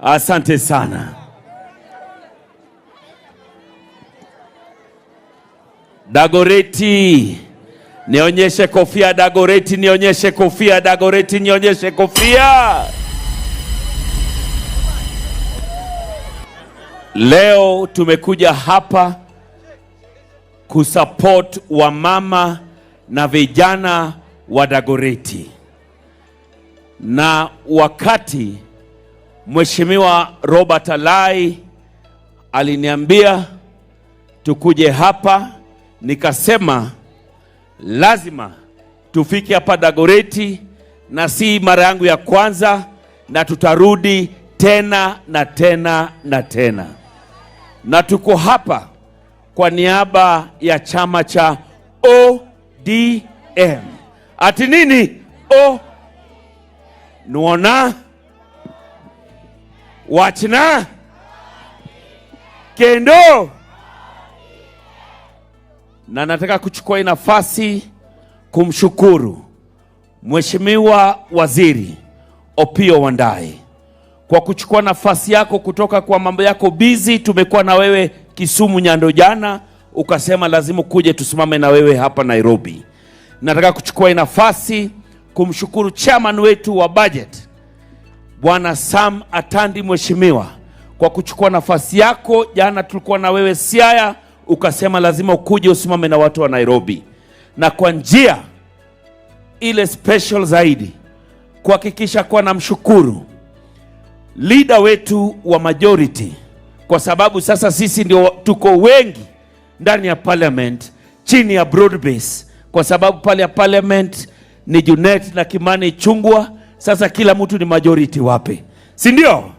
Asante sana. Dagoretti, nionyeshe kofia. Dagoretti, nionyeshe kofia. Dagoretti, nionyeshe kofia. Leo tumekuja hapa kusupport wamama na vijana wa Dagoretti. Na wakati Mheshimiwa Robert Alai aliniambia tukuje hapa, nikasema lazima tufike hapa Dagoretti, na si mara yangu ya kwanza, na tutarudi tena na tena na tena. Na tuko hapa kwa niaba ya chama cha ODM. Ati nini? Nuona wachina kendo. Na nataka kuchukua nafasi kumshukuru Mheshimiwa Waziri Opiyo Wandayi kwa kuchukua nafasi yako kutoka kwa mambo yako busy. Tumekuwa na wewe Kisumu Nyando jana, ukasema lazima kuje tusimame na wewe hapa Nairobi. Nataka kuchukua nafasi kumshukuru chairman wetu wa budget Bwana Sam Atandi Mheshimiwa kwa kuchukua nafasi yako. Jana tulikuwa na wewe Siaya, ukasema lazima ukuje usimame na watu wa Nairobi. Na kwa njia ile special zaidi kuhakikisha kwa namshukuru leader wetu wa majority, kwa sababu sasa sisi ndio tuko wengi ndani ya parliament chini ya broad base, kwa sababu pale ya parliament ni Junet na Kimani Chungwa. Sasa kila mtu ni majority wape, si ndio?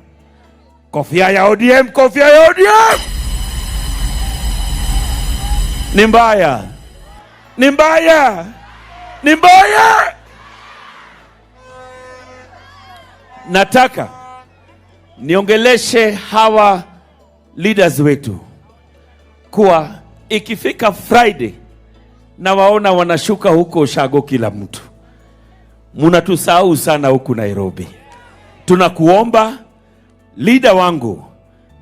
Kofia ya ODM, kofia ya ODM. Ni mbaya, ni mbaya, ni mbaya. Nataka niongeleshe hawa leaders wetu kuwa ikifika Friday na waona wanashuka huko Ushago, kila mtu munatusahau sana huku Nairobi. Tunakuomba leader wangu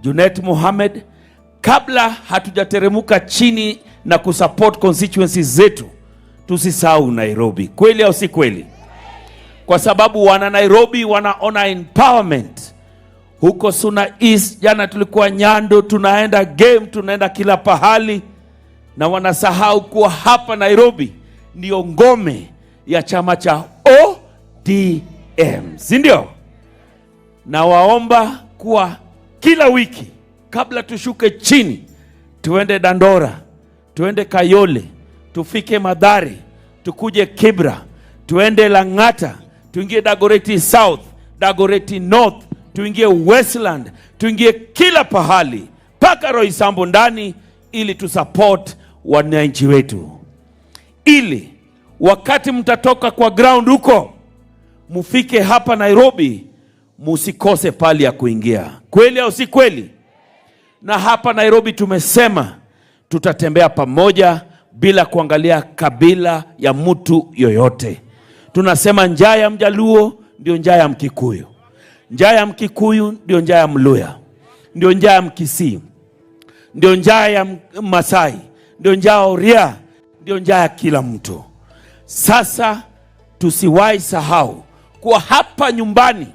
Junet Mohamed, kabla hatujateremuka chini na kusupport constituencies zetu, tusisahau Nairobi. Kweli au si kweli? Kwa sababu wana Nairobi wanaona empowerment huko Suna East. Jana tulikuwa Nyando, tunaenda game, tunaenda kila pahali, na wanasahau kuwa hapa Nairobi ndio ngome ya chama cha ODM, si ndio? Na waomba kuwa kila wiki kabla tushuke chini, tuende Dandora, tuende Kayole, tufike Madhari, tukuje Kibra, tuende Lang'ata, tuingie Dagoretti South, Dagoretti North, tuingie Westland, tuingie kila pahali paka Roysambu ndani, ili tusupport wananchi wetu, ili wakati mtatoka kwa ground huko mufike hapa Nairobi musikose pali ya kuingia. Kweli au si kweli? Na hapa Nairobi tumesema tutatembea pamoja bila kuangalia kabila ya mtu yoyote. Tunasema njaa ya Mjaluo ndio njaa ya Mkikuyu, njaa ya Mkikuyu ndio njaa ya Mluya, ndio njaa ya Mkisii, ndio njaa ya Masai, ndio njaa ya Oria, ndio njaa ya kila mtu. Sasa tusiwahi sahau kuwa hapa nyumbani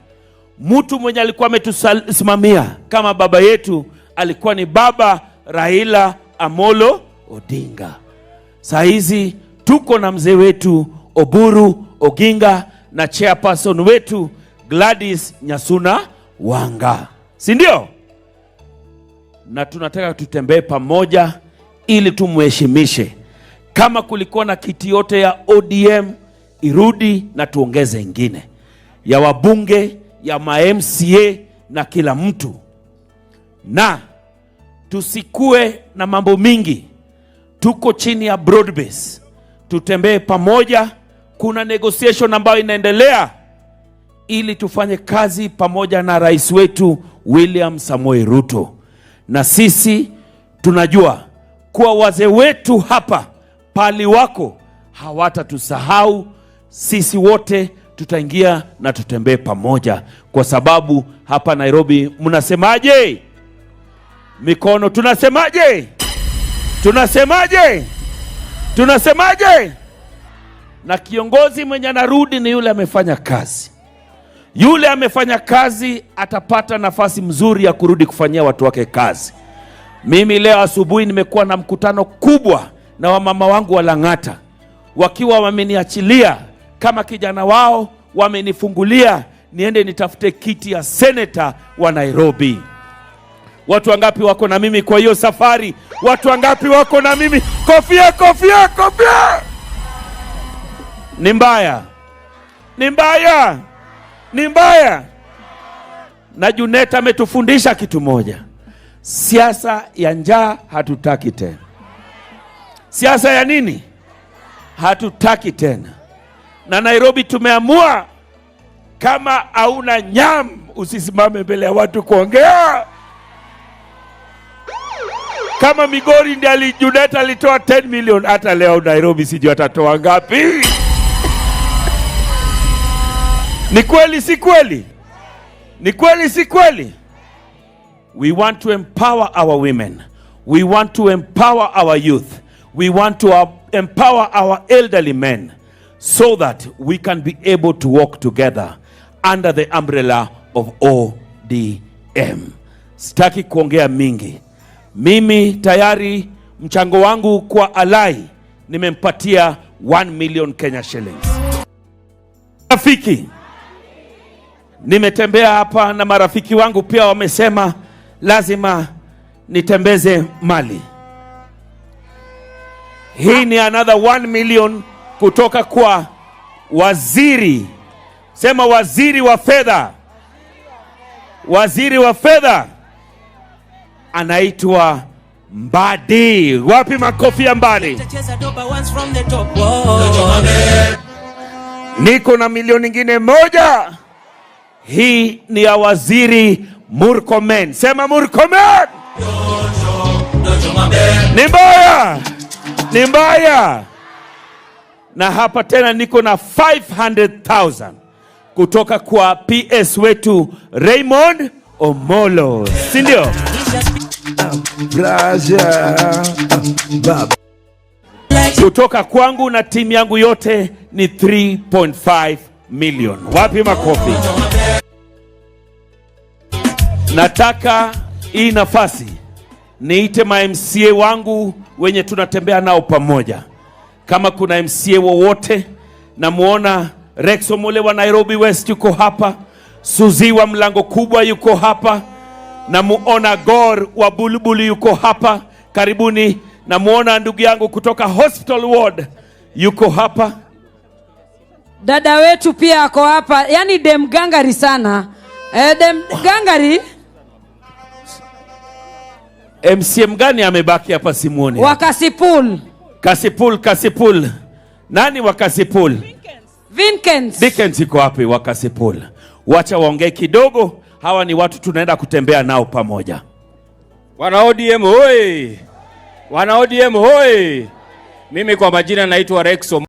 mtu mwenye alikuwa ametusimamia kama baba yetu alikuwa ni baba Raila Amolo Odinga. Saa hizi tuko na mzee wetu Oburu Oginga na chairperson wetu Gladys Nyasuna Wanga, si ndio? Na tunataka tutembee pamoja ili tumheshimishe. Kama kulikuwa na kiti yote ya ODM irudi, na tuongeze ingine ya wabunge, ya ma-MCA na kila mtu. Na tusikue na mambo mingi, tuko chini ya broad base, tutembee pamoja. Kuna negotiation ambayo inaendelea ili tufanye kazi pamoja na rais wetu William Samoei Ruto. Na sisi tunajua kuwa wazee wetu hapa pali wako hawatatusahau. Sisi wote tutaingia na tutembee pamoja, kwa sababu hapa Nairobi mnasemaje? Mikono, tunasemaje? Tunasemaje? Tunasemaje? Na kiongozi mwenye anarudi ni yule amefanya kazi. Yule amefanya kazi atapata nafasi mzuri ya kurudi kufanyia watu wake kazi. Mimi leo asubuhi nimekuwa na mkutano kubwa na wamama wangu wa Lang'ata, wakiwa wameniachilia kama kijana wao, wamenifungulia niende nitafute kiti ya seneta wa Nairobi. Watu wangapi wako na mimi kwa hiyo safari? Watu wangapi wako na mimi? Kofia, kofia, kofia! Ni mbaya, ni mbaya, ni mbaya. Na Junet ametufundisha kitu moja: siasa ya njaa hatutaki tena. Siasa ya nini? Hatutaki tena. Na Nairobi tumeamua, kama hauna nyam usisimame mbele ya watu kuongea. Kama Migori ndiye Junet alitoa 10 million, hata leo Nairobi sijui atatoa ngapi. Ni kweli si kweli? Ni kweli si kweli? We want to empower our women. We want to empower our youth. We want to empower our elderly men, so that we can be able to walk together under the umbrella of ODM. Sitaki kuongea mingi. Mimi tayari mchango wangu kwa Alai nimempatia 1 million Kenya shillings. Rafiki, nimetembea hapa na marafiki wangu pia wamesema lazima nitembeze mali. Hii ni another 1 million kutoka kwa waziri. Sema waziri wa fedha. Waziri wa fedha anaitwa Mbadi. Wapi makofi ya Mbadi? Niko na milioni nyingine 1. Hii ni ya waziri Murkomen. Sema Murkomen. Ni mbaya, ni mbaya. Na hapa tena niko na 500,000 kutoka kwa PS wetu Raymond Omolo, si ndio? Kutoka kwangu na timu yangu yote ni 3.5 million. Wapi makofi? Nataka hii nafasi niite ma MCA wangu wenye tunatembea nao pamoja. Kama kuna MCA wowote, namuona Rex Omole wa Nairobi West yuko hapa, Suzi wa Mlango Kubwa yuko hapa, namuona Gor wa Bulubulu yuko hapa, karibuni. Namuona ndugu yangu kutoka Hospital Ward yuko hapa. Dada wetu pia ako hapa, yani dem gangari sana. Dem gangari. MCM gani amebaki hapa simuone? Wakasipul. Kasipul, Kasipul. Nani wa Kasipul? Vinkens. Vinkens iko wapi wa Kasipul? Wacha waongee kidogo. Hawa ni watu tunaenda kutembea nao pamoja. Wana ODM hoi! Wana ODM hoi! Mimi kwa majina naitwa Rex Omole.